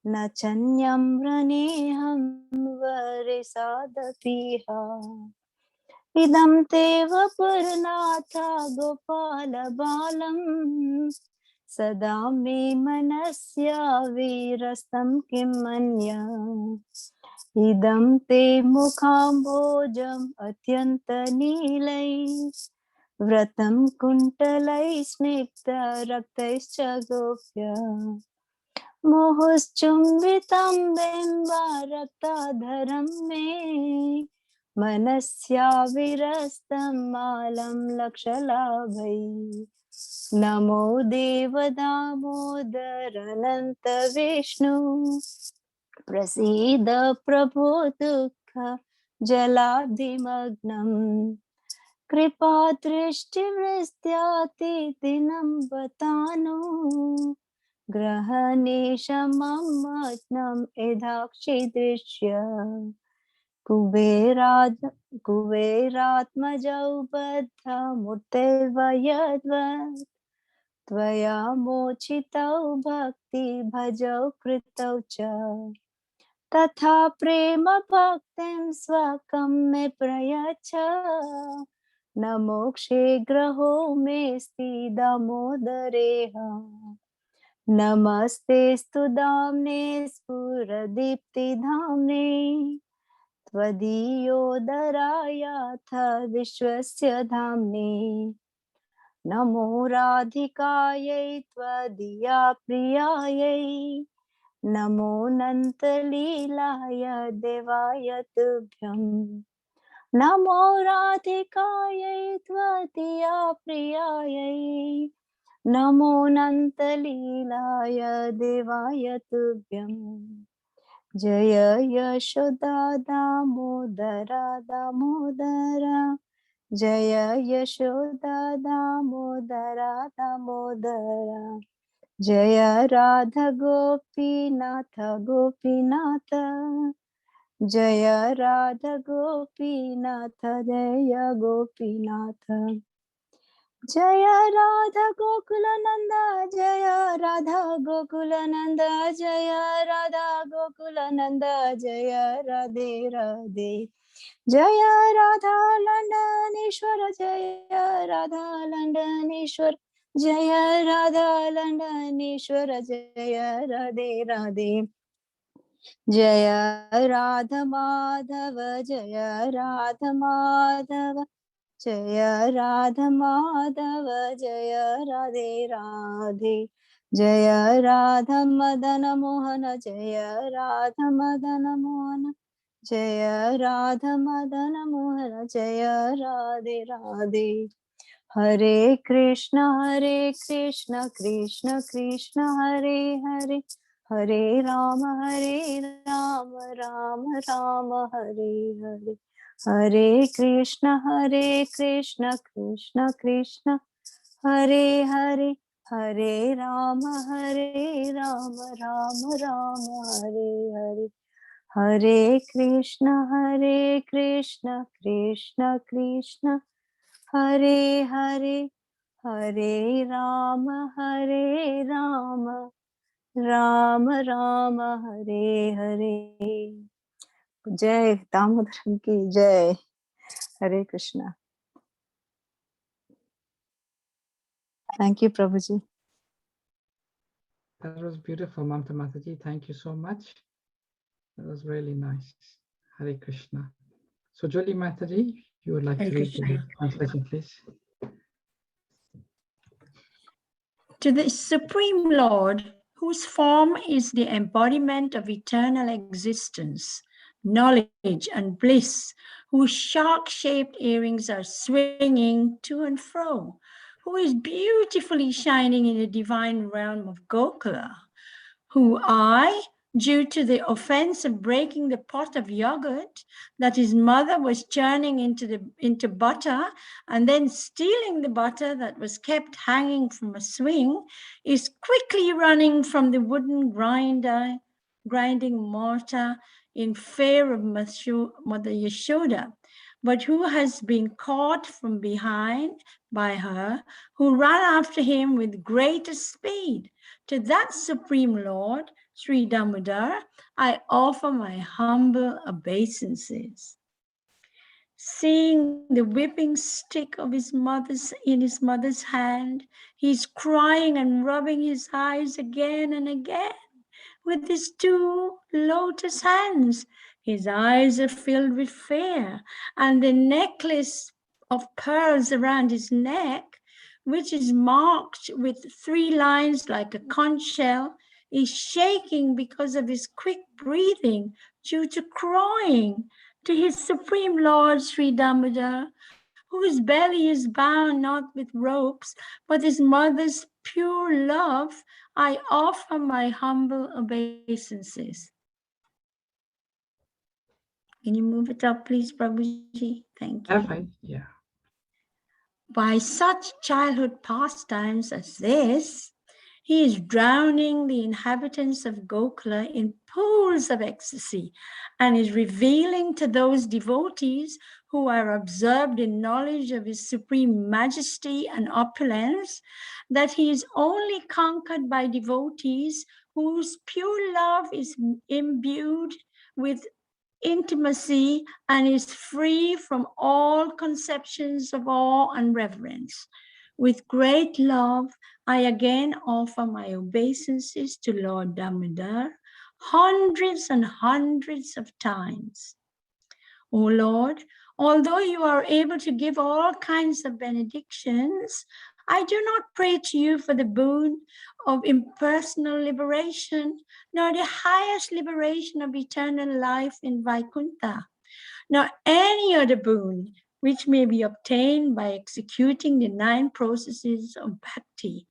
Na Chanyam Raneham Varisadapiha Idam Teva Purnatha Gopala Balam Sada me manasya virastam kimanya Idam te mukhambojam atyanta nilai Vratam kuntalai snigdha raktaischa gopya मोहश्चुम्बितं बिम्बारक्ताधरं मे मनस्या विरस्तं मालं लक्षलाभै नमो देव दामोदर अनन्त विष्णु प्रसीद प्रभो दुःख जलाधिमग्नम् कृपादृष्टिवृष्ट्यातिदिनं बतानु ग्रहणेशममग्नम् एधाक्षिदृश्य कुबेरात्मजौ बद्धमूर्तेर्व यद्वत् त्वया मोचितौ भक्ति भजौ कृतौ च तथा प्रेम भक्तिं स्वकं मे प्रयच्छ न मोक्षे ग्रहो मेऽस्ति दामोदरेह नमस्तेऽस्तु दाम्ने स्फुरदीप्तिधाम्ने त्वदीयोदरायाथ विश्वस्य धाम्ने नमो राधिकायै त्वदीया प्रियायै नमो नन्तलीलाय देवाय तुभ्यं नमो राधिकायै त्वदीया प्रियायै नमो नन्तलीलाय देवाय तुभ्यं जय यशोदा दामोदरा दामोदरा जय यशोदा दामोदरा दामोदरा जय राधा गोपीनाथ गोपीनाथ जय राधा गोपीनाथ जय गोपीनाथ जय राधा गोकुलानंद जय राधा गोकुलानंद जय राधा गोकुलानंद जय राधे राधे जय राधा लंडनेश्वर जय राधा लंडनेश्वर जय राधा लंडनेश्वर जय राधे राधे जय राधा माधव जय राधा माधव जय राधा माधव जय राधे राधे जय राधा मदन मोहन जय राधा मदन मोहन जय राधा मदन मोहन जय राधे राधे हरे कृष्ण कृष्ण कृष्ण हरे हरे हरे राम राम राम हरे हरे हरे कृष्ण कृष्ण कृष्ण हरे हरे हरे राम राम राम हरे हरे हरे कृष्ण कृष्ण कृष्ण हरे हरे हरे राम राम राम राम हरे हरे जय दामोदर की जय हरे कृष्णा थैंक यू प्रभु जी That was beautiful, Mamta Mataji. Thank you so much. That was really nice. Hare Krishna. So, Jolie Mataji, you would like Hare to read the Krishna. translation, please? To the Supreme Lord, whose form is the embodiment of eternal existence, knowledge and bliss, whose shark-shaped earrings are swinging to and fro, who is beautifully shining in the divine realm of Gokula, who I, due to the offense of breaking the pot of yogurt that his mother was churning into butter and then stealing the butter that was kept hanging from a swing, is quickly running from the wooden grinding mortar in fear of Mother Yashoda, but who has been caught from behind by her, who ran after him with greater speed. To that Supreme Lord, Sri Damodar, I offer my humble obeisances. Seeing the whipping stick of in his mother's hand, he's crying and rubbing his eyes again and again with his two lotus hands. His eyes are filled with fear, and the necklace of pearls around his neck, which is marked with 3 lines like a conch shell, is shaking because of his quick breathing due to crying to his Supreme Lord Sri Damodar, whose belly is bound not with ropes, but his mother's pure love, I offer my humble obeisances. Can you move it up, please, Prabhuji? Thank you. Yeah. By such childhood pastimes as this, he is drowning the inhabitants of Gokula in pools of ecstasy and is revealing to those devotees who are absorbed in knowledge of his supreme majesty and opulence that he is only conquered by devotees whose pure love is imbued with intimacy and is free from all conceptions of awe and reverence. With great love, I again offer my obeisances to Lord Damodar hundreds and hundreds of times. O Lord, although you are able to give all kinds of benedictions, I do not pray to you for the boon of impersonal liberation, nor the highest liberation of eternal life in Vaikuntha, nor any other boon which may be obtained by executing the 9 processes of bhakti.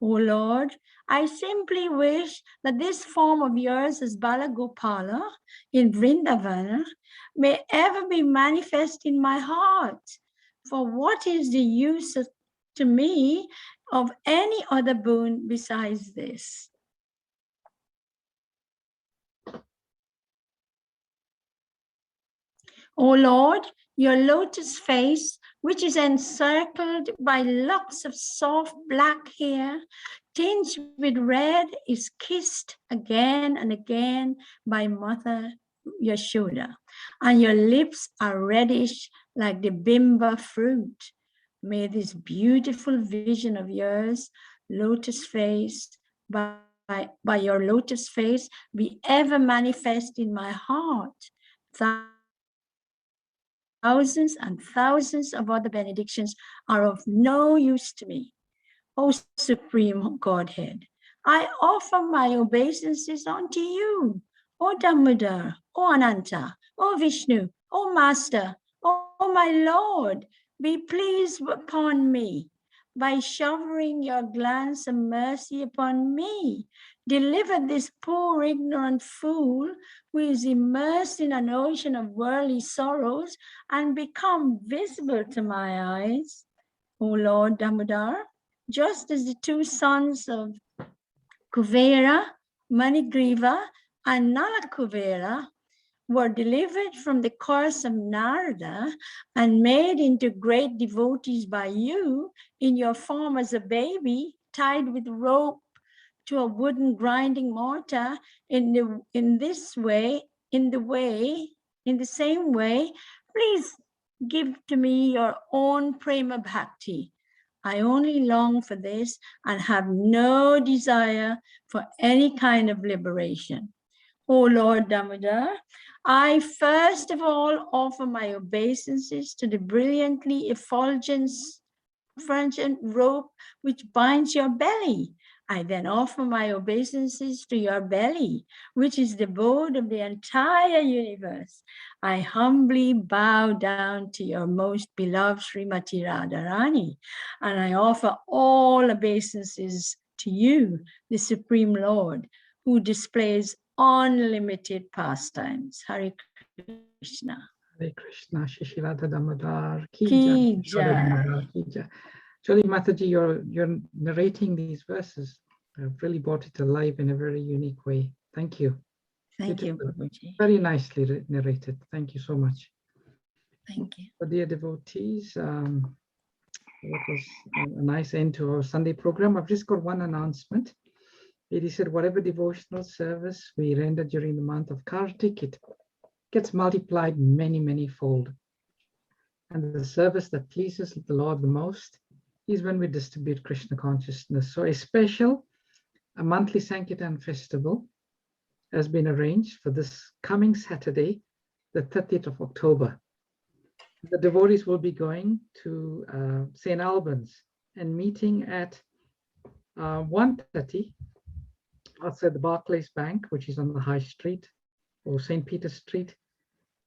O Lord, I simply wish that this form of yours as Balagopala in Vrindavan may ever be manifest in my heart. For what is the use to me of any other boon besides this? O Lord, your lotus face, which is encircled by locks of soft black hair, tinged with red, is kissed again and again by Mother Yashoda, and your lips are reddish like the bimba fruit. May this beautiful vision of yours, lotus face, by your lotus face, be ever manifest in my heart. Thousands and thousands of other benedictions are of no use to me. O Supreme Godhead, I offer my obeisances unto you, O Damodar, O Ananta, O Vishnu, O Master, O my Lord, be pleased upon me by showering your glance of mercy upon me. Deliver this poor ignorant fool who is immersed in an ocean of worldly sorrows and become visible to my eyes. O Lord Damodar, just as the 2 sons of Kuvera, Manigriva, and Nalakuvera were delivered from the curse of Narada and made into great devotees by you in your form as a baby tied with rope to a wooden grinding mortar in the same way, please give to me your own prema bhakti. I only long for this and have no desire for any kind of liberation. O Lord Damodar, I first of all offer my obeisances to the brilliantly effulgent rope which binds your belly. I then offer my obeisances to your belly, which is the abode of the entire universe. I humbly bow down to your most beloved Srimati Radharani, and I offer all obeisances to you, the Supreme Lord, who displays unlimited pastimes. Hare Krishna. Hare Krishna, Shishirada Damodar, Ki Ki Jai, Jai. Damodar, Ki Jai. Actually, Mataji, you're narrating these verses. I've really brought it alive in a very unique way. Thank you. Thank you, Beautiful. Prabhuji. Very nicely narrated. Thank you so much. Thank you. For dear devotees, that was a nice end to our Sunday program. I've just got one announcement. It is said whatever devotional service we render during the month of Kartik, it gets multiplied many fold. And the service that pleases the Lord the most is when we distribute Krishna consciousness. So a monthly Sankirtan festival has been arranged for this coming Saturday, the 30th of October. The devotees will be going to St. Albans and meeting at 1:30 outside the Barclays Bank, which is on the High Street or St. Peter's Street.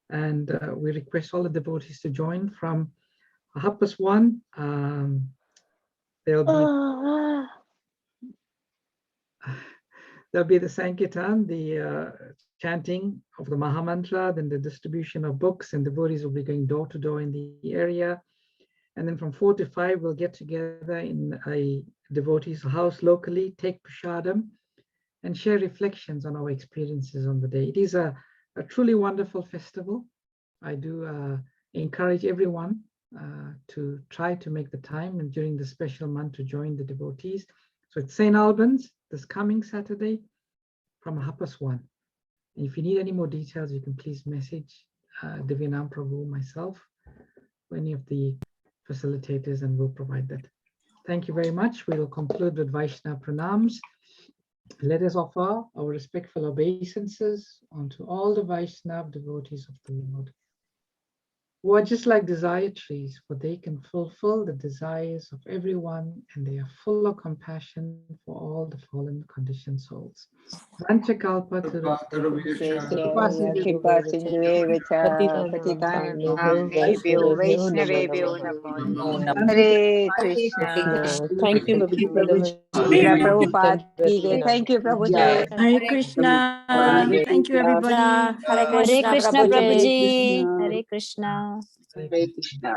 And we request all the devotees to join from 1:30. There'll be the Sankirtan, the chanting of the Mahamantra, then the distribution of books, and devotees will be going door to door in the area. And then from 4 to 5, we'll get together in a devotee's house locally, take prasadam, and share reflections on our experiences on the day. It is a truly wonderful festival. I do encourage everyone to try to make the time and during the special month to join the devotees. So it's St. Albans this coming Saturday from 1:30. And if you need any more details, you can please message Divyanam Prabhu, myself, or any of the facilitators, and we'll provide that. Thank you very much. We will conclude with Vaishnava pranams. Let us offer our respectful obeisances unto all the Vaishnava devotees of the Lord, who are just like desire trees, for they can fulfill the desires of everyone, and they are full of compassion for all the fallen conditioned souls. Vanchakalpa Hare Krishna. Thank you, Babaji, for the Prabhupada ki jai. Thank you, Prabhuji. Hare Krishna. Thank you, everybody. Hare Krishna, Prabhuji. Prabhuji. Hare Krishna. Hare Krishna.